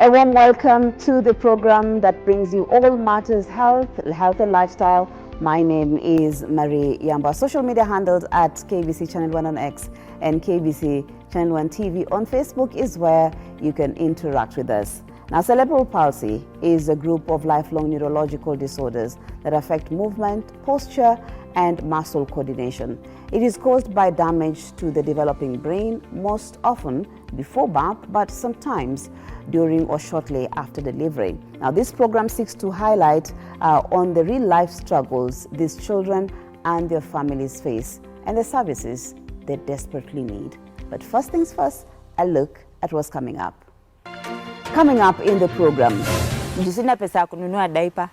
A warm welcome to the program that brings you all matters health and lifestyle. My name is Marie Yamba. Social media handles at KBC Channel 1 on X and KBC Channel 1 TV on Facebook is where you can interact with us. Now, cerebral palsy is a group of lifelong neurological disorders that affect movement, posture, and muscle coordination. It is caused by damage to the developing brain, most often before birth, but sometimes during or shortly after delivery. Now, this program seeks to highlight on the real-life struggles these children and their families face and the services they desperately need. But first things first, a look at what's coming up. Coming up in the program. Sina pesa ya kununua diaper.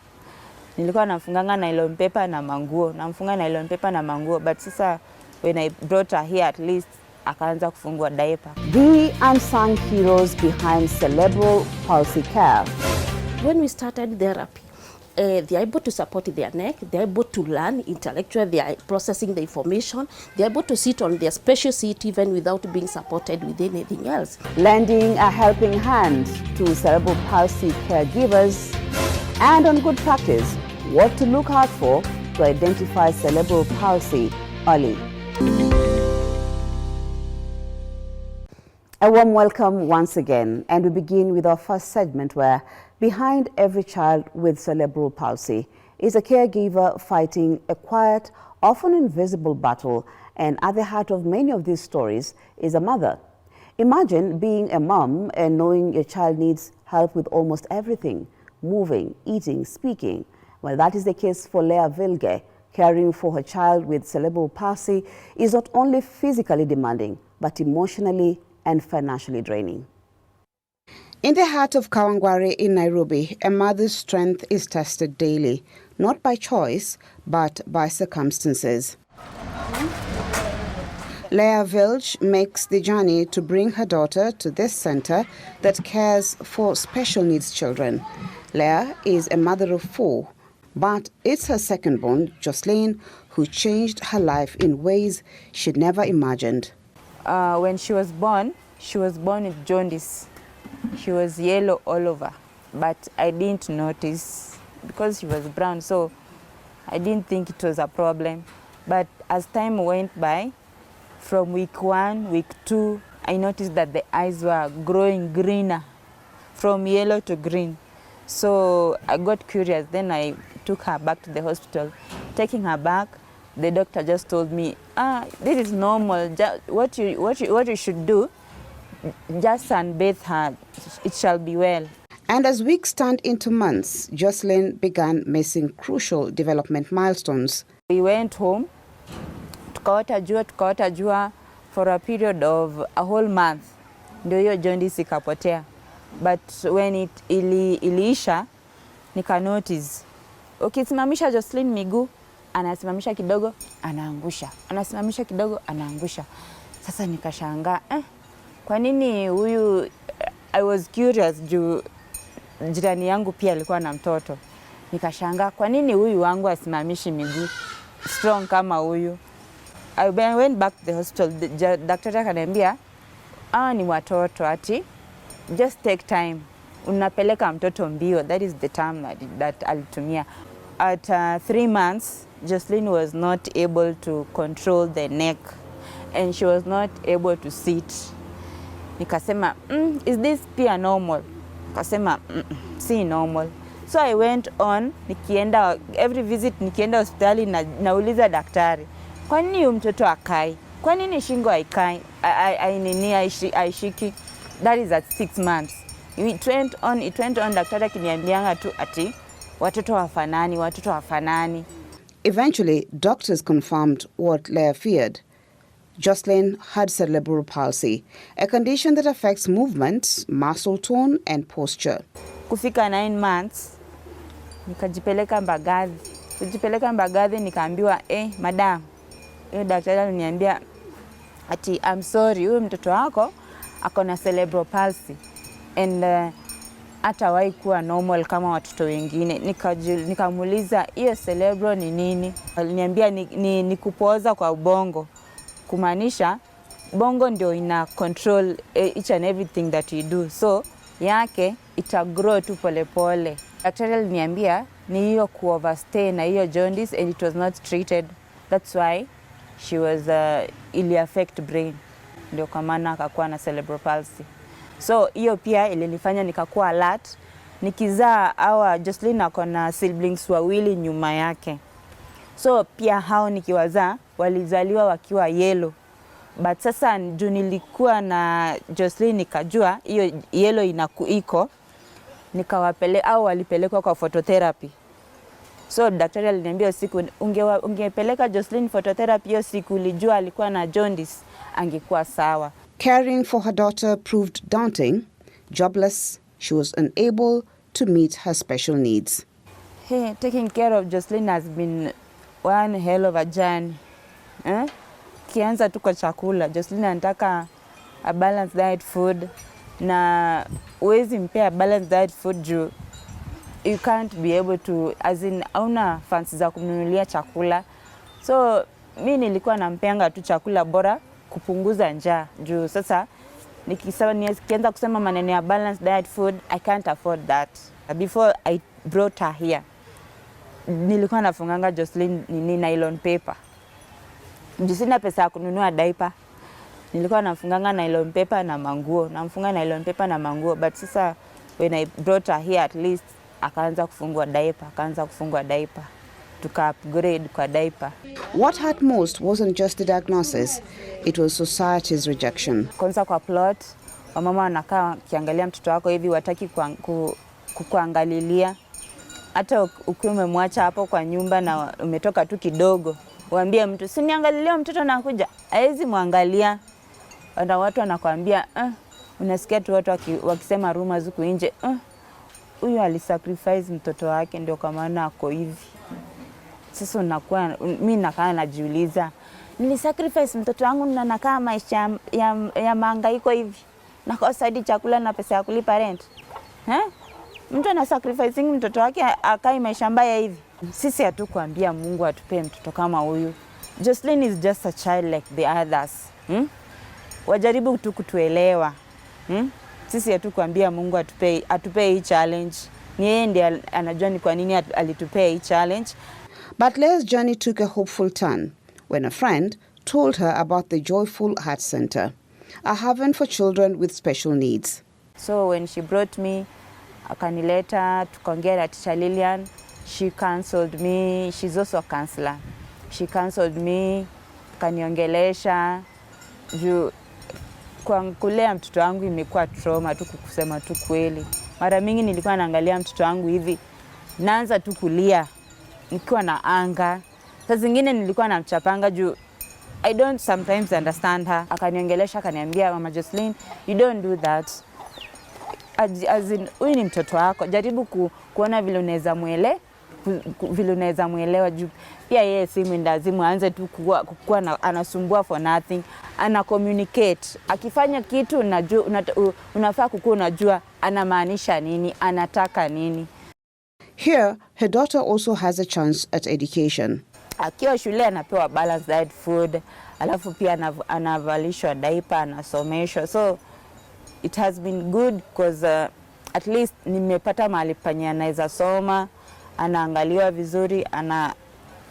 Nilikuwa namfunganga nylon paper na manguo. Namfunga nylon paper na manguo, but sasa when I brought her here, at least akaanza kufungua diaper. The unsung heroes behind cerebral palsy care. When we started therapy, they're able to support their neck, they're able to learn intellectually, they are processing the information, they're able to sit on their special seat even without being supported with anything else. Lending a helping hand to cerebral palsy caregivers, and on good practice, what to look out for to identify cerebral palsy early. A warm welcome once again, and we begin with our first segment where behind every child with cerebral palsy is a caregiver fighting a quiet, often invisible battle, and at the heart of many of these stories is a mother. Imagine being a mom and knowing your child needs help with almost everything, moving, eating, speaking. Well, that is the case for Leah Vilge. Caring for her child with cerebral palsy is not only physically demanding, but emotionally and financially draining. In the heart of Kawangware in Nairobi, a mother's strength is tested daily, not by choice, but by circumstances. Leah Vilge makes the journey to bring her daughter to this center that cares for special needs children. Leah is a mother of 4, but it's her second-born, Jocelyn, who changed her life in ways she'd never imagined. When she was born with jaundice. She was yellow all over, but I didn't notice because she was brown, so I didn't think it was a problem. But as time went by, from week 1, week 2, I noticed that the eyes were growing greener, from yellow to green. So I got curious, then I took her back to the hospital. Taking her back, the doctor just told me, this is normal, what you should do, just sunbathe her, it shall be well. And as weeks turned into months, Jocelyn began missing crucial development milestones. We went home, tukaota jua for a period of a whole month. Ndio hiyo jaundice ikapotea. But when iliisha, nika notice, ukisimamisha Jocelyn miguu, anasimamisha kidogo, anaangusha. Anasimamisha kidogo, anaangusha. Sasa nikashangaa, kwa nini huyu, I was curious juu jirani yangu pia alikuwa na mtoto. Nikashangaa, kwa nini huyu wangu asimamishi miguu strong kama huyu? I went back to the hospital. Daktari akaniambia, ni watoto ati, just take time. Unapeleka mtoto mbio. That is the term that alitumia. At 3 months, Jocelyn was not able to control the neck and she was not able to sit. Nikasema, is this pia normal? Nikasema, si normal. So I went on, every visit nikienda hospitali nauliza daktari, kwa nini huyu mtoto akai? Kwa nini shingo haikai? Haishiki? That is at 6 months. It went on, daktari akiniambianga tu ati, watoto hawafanani. Eventually, doctors confirmed what Leah feared. Jocelyn had cerebral palsy, a condition that affects movements, muscle tone, and posture. Kufika 9 months, nikajipeleka Mbagathi. Kujipeleka Mbagathi nikaambiwa, madam, huyo daktari aliniambia ati, I'm sorry, huyo mtoto wako akona cerebral palsy and hatawahi kuwa normal kama watoto wengine. Nikamuuliza, hiyo cerebral ni nini? Aliniambia ni kupooza kwa ubongo. Kumaanisha bongo ndio ina control each and everything that you do. So yake itagrow tu polepole. Daktari aliniambia ni hiyo overstay na hiyo jaundice and it was not treated. That's why she was ili affect brain. Ndio kwa maana akakuwa na cerebral palsy. So hiyo pia ilinifanya nikakuwa alert. Nikizaa Jocelyn ako na siblings wawili nyuma yake. So pia hao nikiwazaa walizaliwa wakiwa yellow. But sasa juu nilikuwa na Jocelyn nikajua hiyo yellow iko, walipelekwa kwa phototherapy. So daktari aliniambia siku ungepeleka Jocelyn phototherapy hiyo siku ulijua alikuwa na jaundice angekuwa sawa. Caring for her daughter proved daunting. Jobless, she was unable to meet her special needs. Hey, taking care of Jocelyn has been one hell of a journey. Kianza tu kwa chakula, Jocelyn anataka a balanced diet food na uwezi mpea balanced diet food juu you can't be able to, as in hauna funds za kumnunulia chakula. So mi nilikuwa nampeanga tu chakula bora kupunguza njaa juu sasa nikianza kusema maneno ya balanced diet food, I can't afford that. Before I brought her here, nilikuwa nafunganga Jocelyn nylon paper. Sina pesa ya kununua diaper. Nilikuwa nafunganga nylon paper na manguo. Namfunga nylon paper na manguo. But sasa when I brought her here, at least akaanza kufungua diaper. Tuka upgrade kwa diaper. What hurt most wasn't just the diagnosis, it was society's rejection. Kwanza kwa plot, wamama wanakaa kiangalia mtoto wako hivi wataki kukuangalilia. Hata ukiwa umemwacha hapo kwa nyumba na umetoka tu kidogo, waambie mtu siniangalilie mtoto nakuja, hawezi muangalia. Watu wanakuambia unasikia tu watu wakisema rumors huko nje, huyu alisacrifice mtoto wake ndio kwa maana ako hivi. Sasa mimi nakaa najiuliza, nilisacrifice mtoto wangu na nakaa maisha ya mahangaiko hivi, nakosa hadi chakula na pesa ya kulipa rent. Mtu ana sacrificing mtoto wake akai maisha mbaya hivi. Sisi hatukuambia Mungu atupe mtoto kama huyu. Jocelyn is just a child like the others. Wajaribu tu kutuelewa. Sisi hatukuambia Mungu atupe hii challenge. Ni yeye ndiye anajua ni kwa nini alitupea hii challenge. But Leah's journey took a hopeful turn when a friend told her about the Joyful Heart Center, a haven for children with special needs. So when she brought me, akanileta, tukaongea na Teacher Lilian, she counseled me. She's also a counselor. She counseled me, kaniongelesha. Kulea mtoto wangu imekuwa trauma tu kusema tu kweli. Mara mingi nilikuwa naangalia mtoto wangu hivi, naanza tu kulia, nikiwa na anga. Saa zingine nilikuwa namchapanga juu I don't sometimes understand her. Akaniongelesha, akaniambia, Mama Jocelyn, you don't do that. As in, huyu ni mtoto wako, jaribu kuona vile unaweza muelewa juu pia yeye si mwendazimu aanze tu kuwa anasumbua for nothing. Ana communicate, akifanya kitu unafaa kukua unajua anamaanisha nini, anataka nini. Here, her daughter also has a chance at education. Akiwa shule anapewa balanced diet food, alafu pia anavalishwa diaper, anasomeshwa. So it has been good because at least nimepata mahali penye anaweza soma, anaangaliwa vizuri,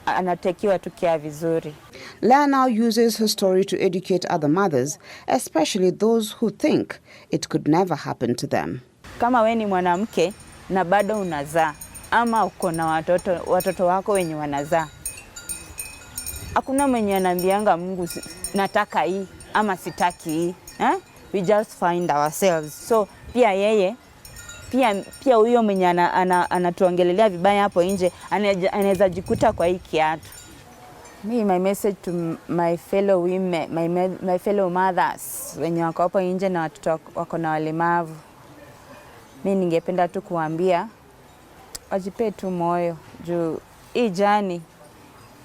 anatekiwa tu care vizuri. Leah now uses her story to educate other mothers, especially those who think it could never happen to them. Kama we ni mwanamke na bado unazaa ama uko na watoto wako wenye wanazaa, hakuna mwenye anaambianga Mungu nataka hii ama sitaki hii. We just find ourselves. So pia yeye pia huyo mwenye anatuongelelea vibaya hapo nje anaweza jikuta kwa hii kiatu. My message to my fellow women, my fellow mothers wenye wako hapo nje na watoto wako na walemavu, mimi ningependa tu kuambia wajipe tu moyo juu hii jani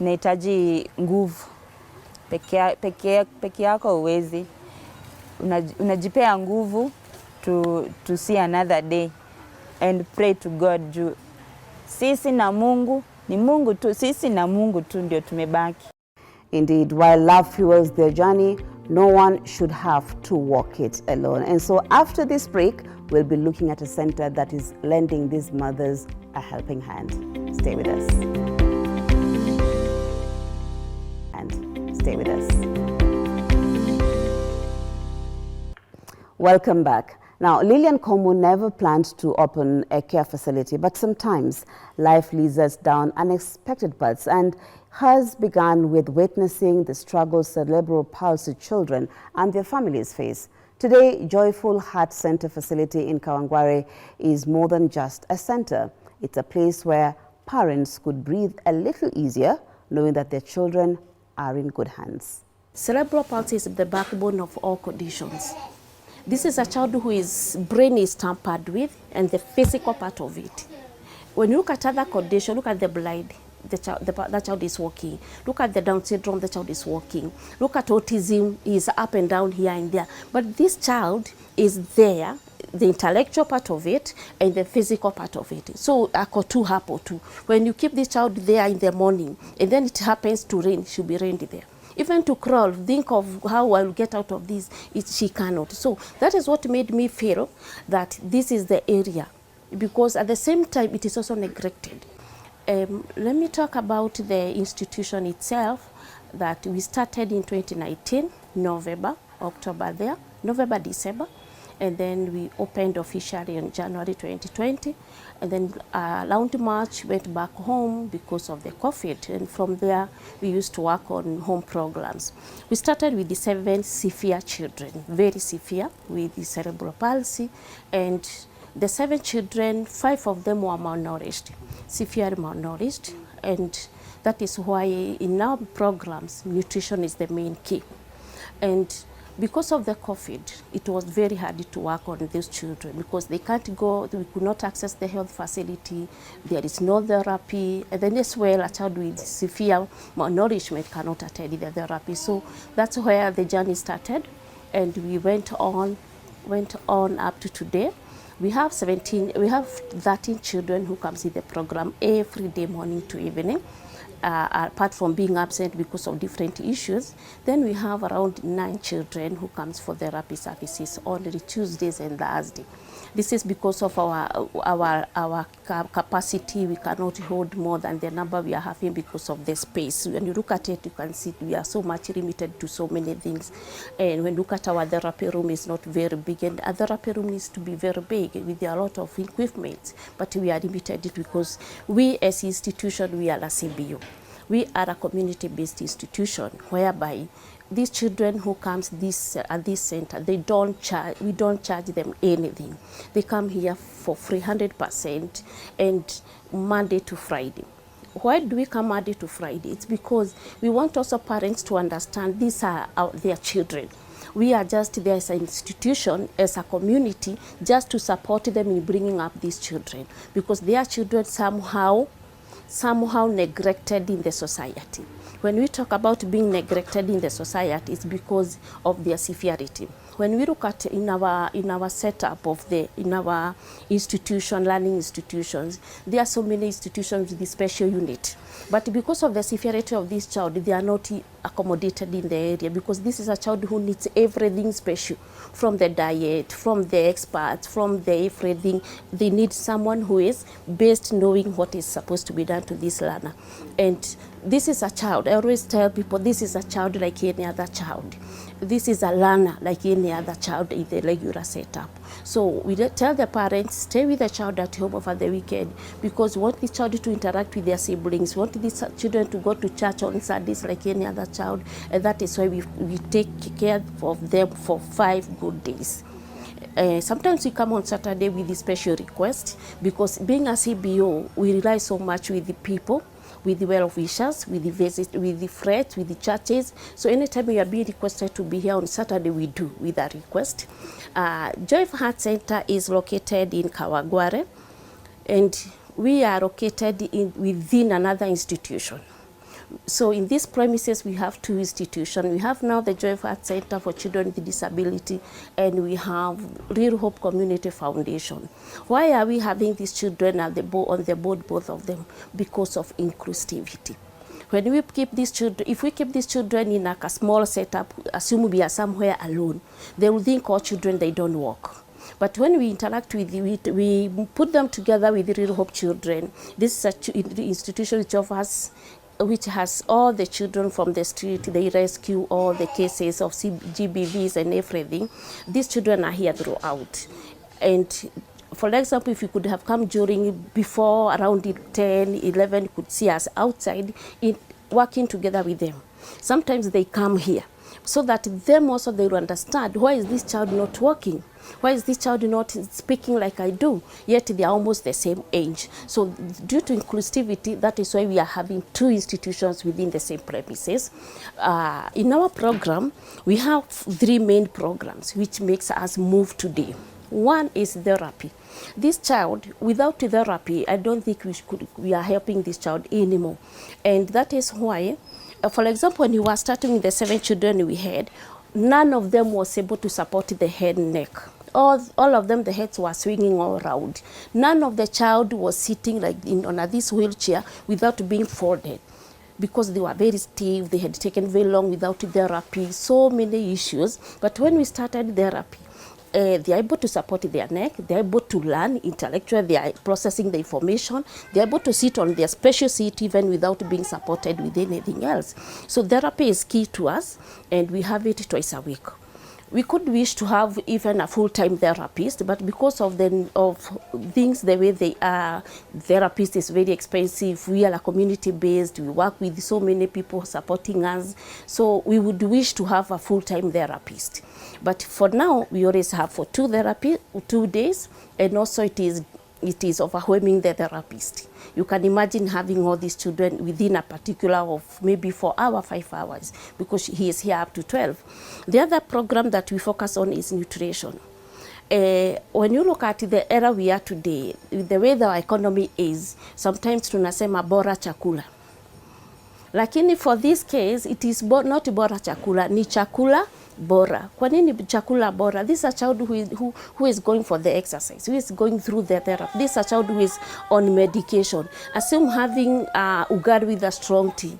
inahitaji nguvu. Peke yako huwezi. Unajipea nguvu to see another day and pray to God juu sisi na Mungu ni Mungu tu, sisi na Mungu tu ndio tumebaki. Indeed, while love fuels their journey, No one should have to walk it alone. And so after this break, we'll be looking at a center that is lending these mothers a helping hand. Stay with us. And stay with us. Welcome back. Now, Lillian Komu never planned to open a care facility, but sometimes life leads us down unexpected paths, and hers began with witnessing the struggles cerebral palsy children and their families face. Today, Joyful Heart Center facility in Kawangware is more than just a center. It's a place where parents could breathe a little easier, knowing that their children are in good hands. Cerebral palsy is the backbone of all conditions. This is a child whose brain is tampered with and the physical part of it. When you look at other conditions, look at the blind, that child is walking. Look at the Down syndrome, the child is walking. Look at autism, is up and down here and there. But this child is there, the intellectual part of it and the physical part of it. So two happen too. When you keep this child there in the morning and then it happens to rain, she'll be rained there. Even to crawl, think of how I'll get out of this, she cannot. So that is what made me feel that this is the area, because at the same time it is also neglected. Let me talk about the institution itself, that we started in 2019, November, December, and then we opened officially in January 2020, and then around March went back home because of the COVID, and from there we used to work on home programs. We started with the 7 severe children, very severe, with the cerebral palsy, and the 7 children, 5 of them were malnourished, severe malnourished, and that is why in our programs nutrition is the main key. And because of the COVID, it was very hard to work on these children because they can't go, we could not access the health facility, there is no therapy, and then as well a child with severe malnourishment cannot attend the therapy. So that's where the journey started, and we went on up to today. We have 13 children who comes in the program every day, morning to evening. Apart from being absent because of different issues, then we have around 9 children who comes for therapy services on the Tuesdays and Thursdays. This is because of our capacity. We cannot hold more than the number we are having because of the space. When you look at it, you can see we are so much limited to so many things. And when you look at our therapy room, is not very big, and our therapy room needs to be very big with a lot of equipment. But we are limited because we as institution, we are a CBU. We are a community-based institution whereby these children who comes at this center, we don't charge them anything. They come here for 300% and Monday to Friday. Why do we come Monday to Friday? It's because we want also parents to understand these are their children. We are just there as an institution, as a community, just to support them in bringing up these children, because their children somehow neglected in the society. When we talk about being neglected in the society, it's because of their severity. When we look at in our setup in our institution, learning institutions, there are so many institutions with the special unit. But because of the severity of this child, they are not accommodated in the area, because this is a child who needs everything special, from the diet, from the experts, from the everything. They need someone who is best knowing what is supposed to be done to this learner. And this is a child. I always tell people this is a child like any other child. This is a learner like any other child in the regular setup. So we tell the parents, stay with the child at home over the weekend, because we want the child to interact with their siblings, we want these children to go to church on Sundays like any other child, and that is why we take care of them for 5 good days. Sometimes we come on Saturday with the special request, because being a CBO, we rely so much with the people, with the well-wishers, with the visit, with the friends, with the churches. So anytime we are being requested to be here on Saturday, we do with a request. Joyful Heart Center is located in Kawangware, and we are located within another institution. So in these premises, we have 2 institutions. We have now the Joyful Heart Center for Children with Disability, and we have Real Hope Community Foundation. Why are we having these children on the board, both of them? Because of inclusivity. When we keep these children, if we keep these children in like a small setup, assume we are somewhere alone, they will think all children, they don't walk. But when we interact with we put them together with the Real Hope Children. This is an institution which has all the children from the street. They rescue all the cases of GBVs and everything. These children are here throughout. And for example, if you could have come before around 10, 11, you could see us outside working together with them. Sometimes they come here so that them also they will understand, why is this child not walking? Why is this child not speaking like I do? Yet they are almost the same age. So due to inclusivity, that is why we are having 2 institutions within the same premises. In our program, we have 3 main programs which makes us move today. One is therapy. This child, without therapy, I don't think we are helping this child anymore. And that is why, for example, when we were starting with the 7 children we had, none of them was able to support the head and neck. All of them, the heads were swinging all around. None of the child was sitting like on this wheelchair without being folded, because they were very stiff, they had taken very long without therapy, so many issues. But when we started therapy, they are able to support their neck, they are able to learn intellectually, they are processing the information, they are able to sit on their special seat even without being supported with anything else. So therapy is key to us, and we have it twice a week. We could wish to have even a full-time therapist, but because of things the way they are, therapist is very expensive. We are a community-based. We work with so many people supporting us. So we would wish to have a full-time therapist. But for now, we always have for 2 days, and also it is overwhelming the therapist. You can imagine having all these children within a particular of maybe 4 hours, 5 hours, because he is here up to 12. The other program that we focus on is nutrition. When you look at the era we are today, the way the economy is, sometimes tunasema bora chakula. Lakini for this case, it is not bora chakula, ni chakula bora. Kwa nini chakula bora? This is a child who is going for the exercise, who is going through the therapy. This is a child who is on medication. Assume having ugali with a strong tea.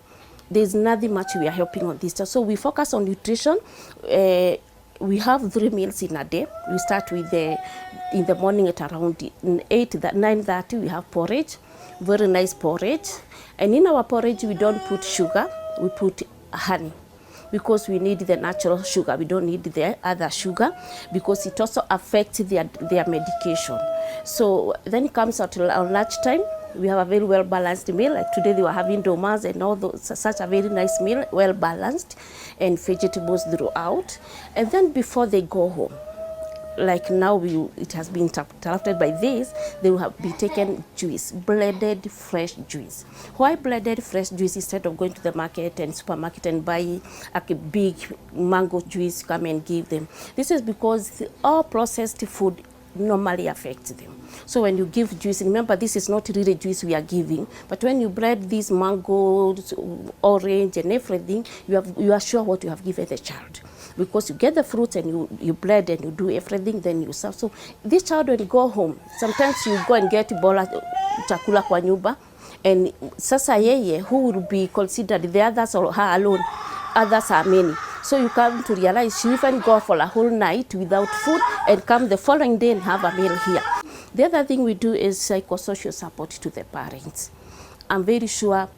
There's nothing much we are helping on this. So we focus on nutrition. We have 3 meals in a day. We start with in the morning at around 9:30, we have porridge, very nice porridge. And in our porridge, we don't put sugar, we put honey, because we need the natural sugar. We don't need the other sugar, because it also affects their medication. So then it comes out on lunchtime. We have a very well balanced meal. Like today they were having domas and all those, such a very nice meal, well balanced, and vegetables throughout. And then before they go home, like now it has been interrupted by this, they will have be taken juice, blended fresh juice. Why blended fresh juice instead of going to the market and supermarket and buy like a big mango juice, come and give them? This is because all processed food normally affects them. So when you give juice, remember this is not really juice we are giving, but when you blend these mangoes, orange and everything, you are sure what you have given the child, because you get the fruits and you blend and you do everything, then you serve. So this child, when you go home, sometimes you go and get bola chakula kwa nyumba, and sasa yeye who will be considered, the others or her alone, others are many. So you come to realize she even go for a whole night without food and come the following day and have a meal here. The other thing we do is psychosocial support to the parents. I'm very sure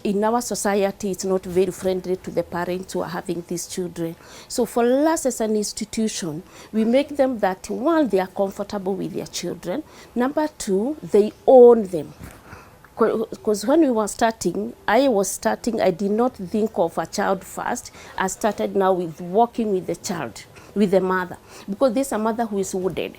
in our society it's not very friendly to the parents who are having these children. So for us as an institution, we make them that, one, they are comfortable with their children. Number 2, they own them. Because when we were starting, I did not think of a child first. I started now with working with the child, with the mother. Because there's a mother who is wounded.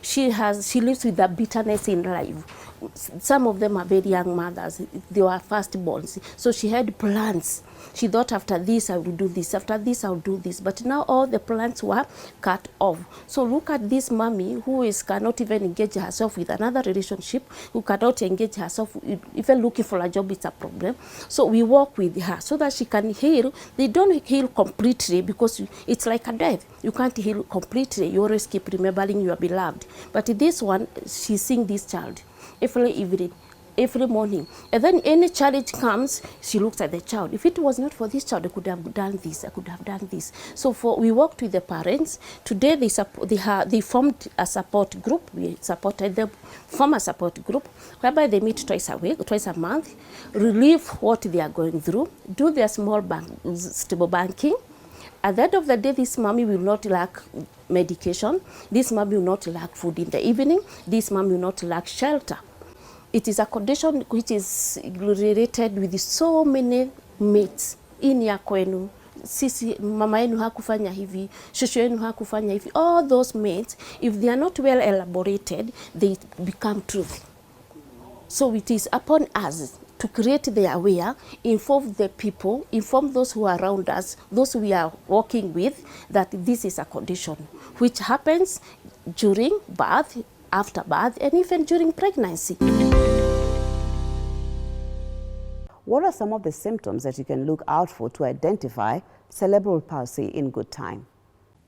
She lives with the bitterness in life. Some of them are very young mothers. They were firstborns. So she had plans. She thought, after this I will do this, after this I will do this. But now all the plans were cut off. So look at this mommy who cannot even engage herself with another relationship, who cannot engage herself, even looking for a job is a problem. So we work with her so that she can heal. They don't heal completely, because it's like a death. You can't heal completely. You always keep remembering your beloved. But this one, she's seeing this child every evening. every morning. And then any challenge comes, she looks at the child. If it was not for this child, I could have done this, I could have done this. So we worked with the parents. Today they formed a support group. We supported them, form a support group, whereby they meet twice a month, relieve what they are going through, do their stable banking. At the end of the day, this mommy will not lack medication. This mommy will not lack food in the evening. This mommy will not lack shelter. It is a condition which is related with so many mates. Ini ya kwenu, sisi mama yenu hakufanya hivi, shosho yenu hakufanya hivi. All those mates, if they are not well elaborated, they become truth. So it is upon us to create the aware, inform the people, inform those who are around us, those we are working with, that this is a condition which happens during birth, after birth, and even during pregnancy. What are some of the symptoms that you can look out for to identify cerebral palsy in good time?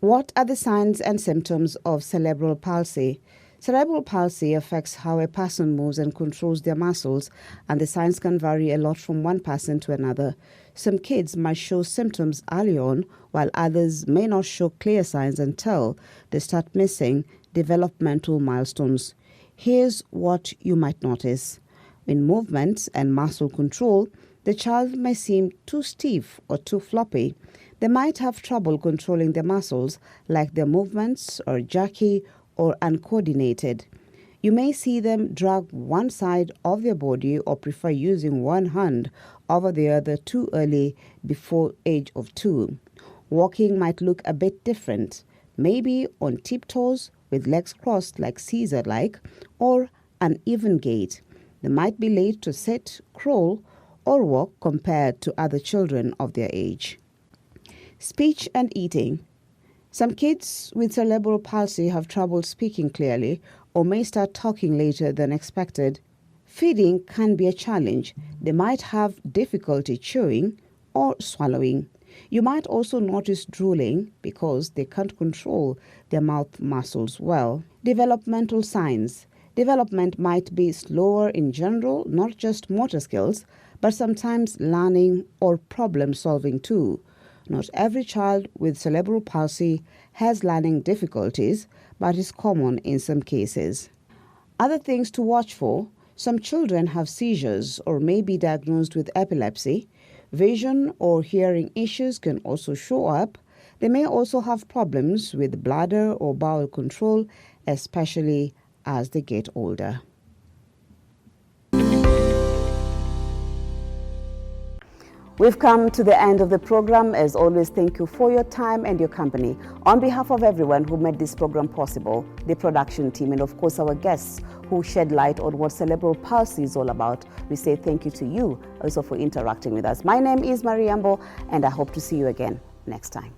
What are the signs and symptoms of cerebral palsy? Cerebral palsy affects how a person moves and controls their muscles, and the signs can vary a lot from one person to another. Some kids might show symptoms early on, while others may not show clear signs until they start missing developmental milestones. Here's what you might notice. In movements and muscle control, the child may seem too stiff or too floppy. They might have trouble controlling their muscles, like their movements are jerky or uncoordinated. You may see them drag one side of their body or prefer using one hand over the other too early before age of 2. Walking might look a bit different, maybe on tiptoes with legs crossed like Caesar-like, or uneven gait. They might be late to sit, crawl, or walk compared to other children of their age. Speech and eating. Some kids with cerebral palsy have trouble speaking clearly or may start talking later than expected. Feeding can be a challenge. They might have difficulty chewing or swallowing. You might also notice drooling because they can't control their mouth muscles well. Developmental signs. Development might be slower in general, not just motor skills, but sometimes learning or problem solving too. Not every child with cerebral palsy has learning difficulties, but is common in some cases. Other things to watch for: some children have seizures or may be diagnosed with epilepsy. Vision or hearing issues can also show up. They may also have problems with bladder or bowel control, especially as they get older. We've come to the end of the program. As always, thank you for your time and your company. On behalf of everyone who made this program possible, the production team, and of course our guests who shed light on what cerebral palsy is all about, we say thank you to you also for interacting with us. My name is Marie Yambo, and I hope to see you again next time.